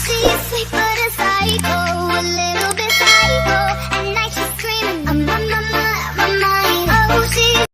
she's sweet but a psycho, a little bit psycho. At night she's screaming, I'm on my mind. Oh, she's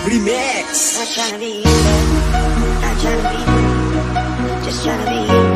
Remix. Not tryna be you, not tryna be you, just tryna be you.